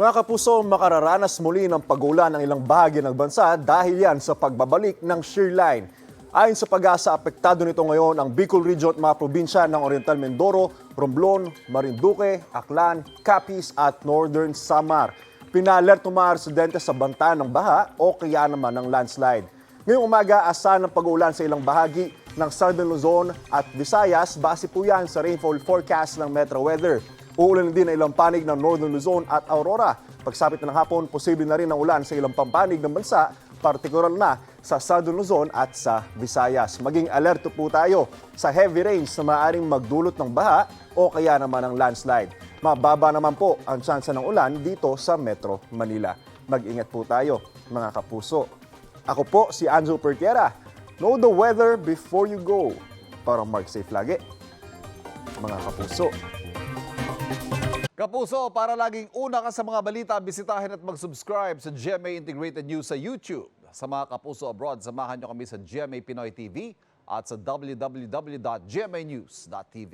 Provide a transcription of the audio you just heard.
Mga kapuso, makararanas muli ng pag-ulan ng ilang bahagi ng bansa dahil yan sa pagbabalik ng shear line. Ayon sa Pag-asa, apektado nito ngayon ang Bicol Region at mga probinsya ng Oriental Mindoro, Romblon, Marinduque, Aklan, Capiz at Northern Samar. Pinalerto mga residente sa banta ng baha o kaya naman ng landslide. Ngayong umaga, asahan ng pag-ulan sa ilang bahagi ng Southern Luzon at Visayas base po yan sa rainfall forecast ng Metro Weather. Uulan din ang ilang panig ng Northern Luzon at Aurora. Pagsapit ng hapon, posible na rin ang ulan sa ilang pampanig ng bansa, partikular na sa Southern Luzon at sa Visayas. Maging alerto po tayo sa heavy rains na maaaring magdulot ng baha o kaya naman ng landslide. Mababa naman po ang tsansa ng ulan dito sa Metro Manila. Mag-ingat po tayo, mga kapuso. Ako po si Anjo Pertiera. Know the weather before you go. Para mark safe lagi, mga kapuso. Kapuso, para laging una ka sa mga balita, bisitahin at mag-subscribe sa GMA Integrated News sa YouTube. Sa mga kapuso abroad, samahan nyo kami sa GMA Pinoy TV at sa www.gmanews.tv.